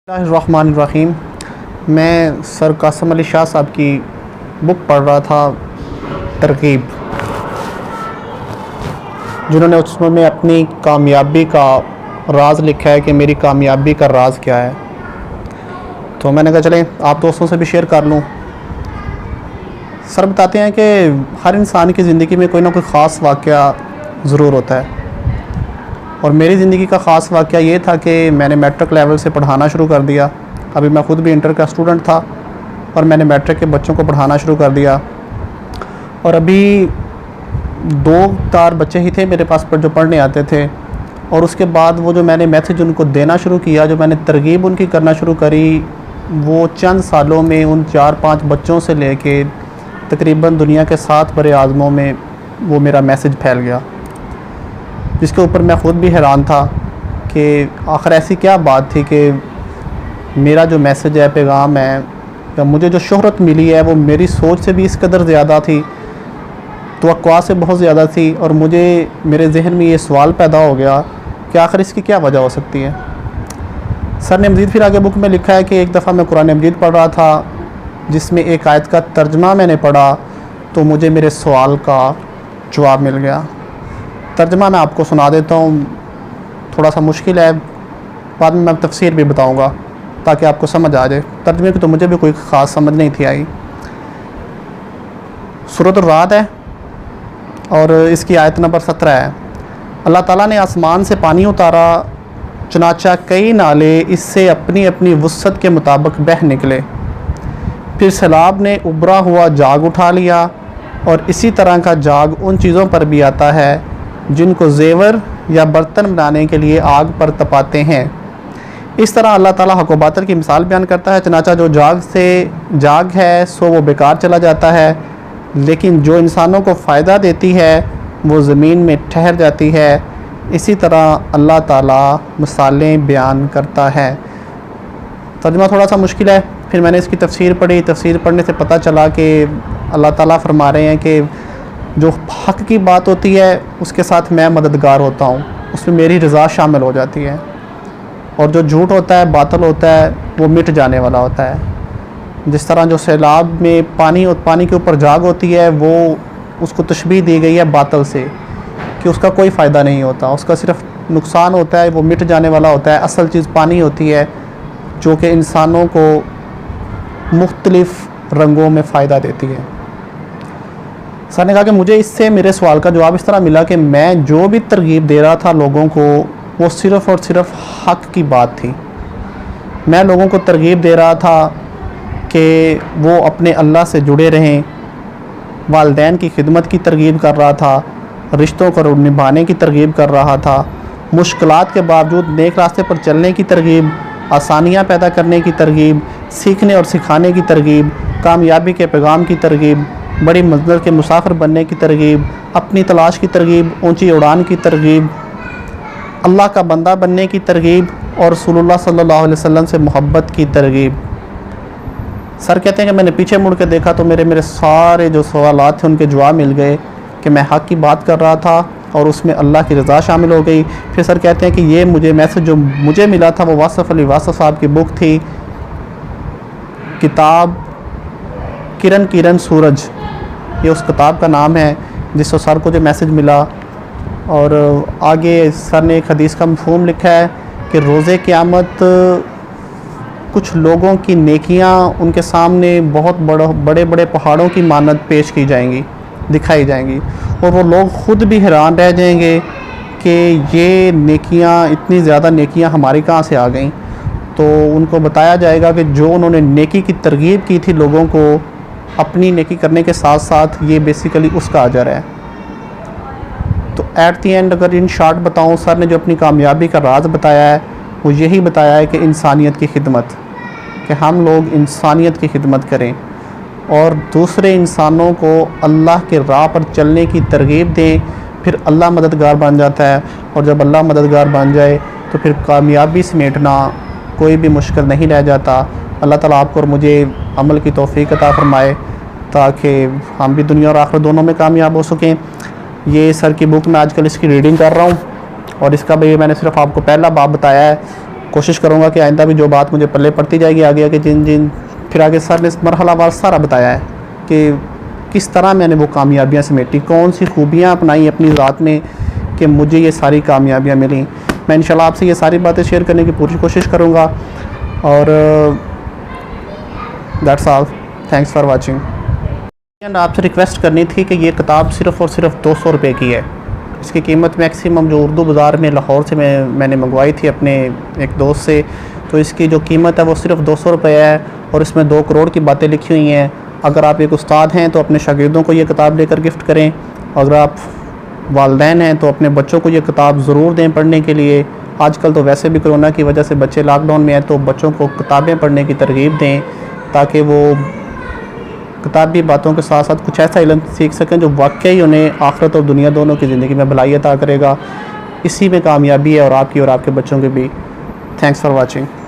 الرحمن الرحیم۔ میں سر قاسم علی شاہ صاحب کی بک پڑھ رہا تھا ترغیب، جنہوں نے اس میں اپنی کامیابی کا راز لکھا ہے کہ میری کامیابی کا راز کیا ہے۔ تو میں نے کہا چلیں آپ دوستوں سے بھی شیئر کر لوں۔ سر بتاتے ہیں کہ ہر انسان کی زندگی میں کوئی نہ کوئی خاص واقعہ ضرور ہوتا ہے، اور میری زندگی کا خاص واقعہ یہ تھا کہ میں نے میٹرک لیول سے پڑھانا شروع کر دیا۔ ابھی میں خود بھی انٹر کا اسٹوڈنٹ تھا اور میں نے میٹرک کے بچوں کو پڑھانا شروع کر دیا، اور ابھی 2-4 بچے ہی تھے میرے پاس پر جو پڑھنے آتے تھے، اور اس کے بعد وہ جو میں نے میسج ان کو دینا شروع کیا، جو میں نے ترغیب ان کی کرنا شروع کری، وہ چند سالوں میں ان 4-5 بچوں سے لے کے تقریباً دنیا کے 7 بر اعظموں میں وہ میرا میسج پھیل گیا، جس کے اوپر میں خود بھی حیران تھا کہ آخر ایسی کیا بات تھی کہ میرا جو میسج ہے، پیغام ہے، یا مجھے جو شہرت ملی ہے وہ میری سوچ سے بھی اس قدر زیادہ تھی، توقع سے بہت زیادہ تھی، اور مجھے میرے ذہن میں یہ سوال پیدا ہو گیا کہ آخر اس کی کیا وجہ ہو سکتی ہے۔ سر نے مزید پھر آگے بک میں لکھا ہے کہ ایک دفعہ میں قرآن مجید پڑھ رہا تھا، جس میں ایک آیت کا ترجمہ میں نے پڑھا تو مجھے میرے سوال کا جواب مل گیا۔ ترجمہ میں آپ کو سنا دیتا ہوں، تھوڑا سا مشکل ہے، بعد میں تفسیر بھی بتاؤں گا تاکہ آپ کو سمجھ آ جائے۔ ترجمے کی تو مجھے بھی کوئی خاص سمجھ نہیں تھی آئی۔ سورۃ الرعد ہے اور اس کی آیت نمبر 17 ہے۔ اللہ تعالیٰ نے آسمان سے پانی اتارا، چنانچہ کئی نالے اس سے اپنی اپنی وسعت کے مطابق بہہ نکلے، پھر سیلاب نے ابھرا ہوا جاگ اٹھا لیا، اور اسی طرح کا جاگ ان چیزوں پر بھی آتا ہے جن کو زیور یا برتن بنانے کے لیے آگ پر تپاتے ہیں۔ اس طرح اللہ تعالیٰ حق و باطل کی مثال بیان کرتا ہے۔ چنانچہ جو جاگ ہے سو وہ بیکار چلا جاتا ہے، لیکن جو انسانوں کو فائدہ دیتی ہے وہ زمین میں ٹھہر جاتی ہے۔ اسی طرح اللہ تعالیٰ مثالیں بیان کرتا ہے۔ ترجمہ تھوڑا سا مشکل ہے، پھر میں نے اس کی تفسیر پڑھی۔ تفسیر پڑھنے سے پتہ چلا کہ اللہ تعالیٰ فرما رہے ہیں کہ جو حق کی بات ہوتی ہے اس کے ساتھ میں مددگار ہوتا ہوں، اس میں میری رضا شامل ہو جاتی ہے، اور جو جھوٹ ہوتا ہے، باطل ہوتا ہے، وہ مٹ جانے والا ہوتا ہے۔ جس طرح جو سیلاب میں پانی کے اوپر جاگ ہوتی ہے، وہ اس کو تشبیہ دی گئی ہے باطل سے کہ اس کا کوئی فائدہ نہیں ہوتا، اس کا صرف نقصان ہوتا ہے، وہ مٹ جانے والا ہوتا ہے۔ اصل چیز پانی ہوتی ہے جو کہ انسانوں کو مختلف رنگوں میں فائدہ دیتی ہے۔ سر نے کہا کہ مجھے اس سے میرے سوال کا جواب اس طرح ملا کہ میں جو بھی ترغیب دے رہا تھا لوگوں کو، وہ صرف اور صرف حق کی بات تھی۔ میں لوگوں کو ترغیب دے رہا تھا کہ وہ اپنے اللہ سے جڑے رہیں، والدین کی خدمت کی ترغیب کر رہا تھا، رشتوں کو نبھانے کی ترغیب کر رہا تھا، مشکلات کے باوجود نیک راستے پر چلنے کی ترغیب، آسانیاں پیدا کرنے کی ترغیب، سیکھنے اور سکھانے کی ترغیب، کامیابی کے پیغام کی ترغیب، بڑی منزل کے مسافر بننے کی ترغیب، اپنی تلاش کی ترغیب، اونچی اڑان کی ترغیب، اللہ کا بندہ بننے کی ترغیب، اور رسول اللہ صلی اللہ علیہ وسلم سے محبت کی ترغیب۔ سر کہتے ہیں کہ میں نے پیچھے مڑ کے دیکھا تو میرے سارے جو سوالات تھے ان کے جواب مل گئے کہ میں حق کی بات کر رہا تھا اور اس میں اللہ کی رضا شامل ہو گئی۔ پھر سر کہتے ہیں کہ یہ میسج جو مجھے ملا تھا وہ واصف علی واصف صاحب کی بک تھی، کتاب کرن سورج، یہ اس کتاب کا نام ہے جس سے سر کو جو میسج ملا۔ اور آگے سر نے ایک حدیث کا مفہوم لکھا ہے کہ روز قیامت کچھ لوگوں کی نیکیاں ان کے سامنے بہت بڑے بڑے پہاڑوں کی مانند پیش کی جائیں گی، دکھائی جائیں گی، اور وہ لوگ خود بھی حیران رہ جائیں گے کہ یہ نیکیاں، اتنی زیادہ نیکیاں ہماری کہاں سے آ گئیں۔ تو ان کو بتایا جائے گا کہ جو انہوں نے نیکی کی ترغیب کی تھی لوگوں کو، اپنی نیکی کرنے کے ساتھ ساتھ یہ بیسیکلی اس کا اجر ہے۔ تو ایٹ دی اینڈ اگر ان شارٹ بتاؤں، سر نے جو اپنی کامیابی کا راز بتایا ہے وہ یہی بتایا ہے کہ انسانیت کی خدمت، کہ ہم لوگ انسانیت کی خدمت کریں اور دوسرے انسانوں کو اللہ کے راہ پر چلنے کی ترغیب دیں، پھر اللہ مددگار بن جاتا ہے، اور جب اللہ مددگار بن جائے تو پھر کامیابی سمیٹنا کوئی بھی مشکل نہیں رہ جاتا۔ اللہ تعالیٰ آپ کو اور مجھے عمل کی توفیق عطا فرمائے تاکہ ہم بھی دنیا اور آخرت دونوں میں کامیاب ہو سکیں۔ یہ سر کی بک میں آج کل اس کی ریڈنگ کر رہا ہوں، اور اس کا بھی میں نے صرف آپ کو پہلا باب بتایا ہے، کوشش کروں گا کہ آئندہ بھی جو بات مجھے پلے پڑتی جائے گی آگے پھر آگے سر نے اس مرحلہ وار سارا بتایا ہے کہ کس طرح میں نے وہ کامیابیاں سمیٹی، کون سی خوبیاں اپنائی اپنی ذات میں کہ مجھے یہ ساری کامیابیاں ملیں۔ میں انشاءاللہ آپ سے یہ ساری باتیں شیئر کرنے کی پوری کوشش کروں گا، اور that's all, thanks for watching. آپ سے ریکویسٹ کرنی تھی کہ یہ کتاب صرف اور صرف 200 روپے کی ہے۔ اس کی قیمت میکسیمم جو اردو بازار میں لاہور سے میں نے منگوائی تھی اپنے ایک دوست سے، تو اس کی جو قیمت ہے وہ صرف 200 روپے ہے، اور اس میں 2 کروڑ کی باتیں لکھی ہوئی ہیں۔ اگر آپ ایک استاد ہیں تو اپنے شاگردوں کو یہ کتاب لے کر گفٹ کریں، اگر آپ والدین ہیں تو اپنے بچوں کو یہ کتاب ضرور دیں پڑھنے کے لیے۔ آج کل تو ویسے بھی کرونا کی وجہ سے بچے لاک ڈاؤن میں ہیں، تو بچوں کو کتابیں پڑھنے کی ترغیب دیں تاکہ وہ کتابی باتوں کے ساتھ ساتھ کچھ ایسا علم سیکھ سکیں جو واقعی انہیں آخرت اور دنیا دونوں کی زندگی میں بھلائی عطا کرے گا۔ اسی میں کامیابی ہے، اور آپ کی اور آپ کے بچوں کی بھی۔ Thanks for watching.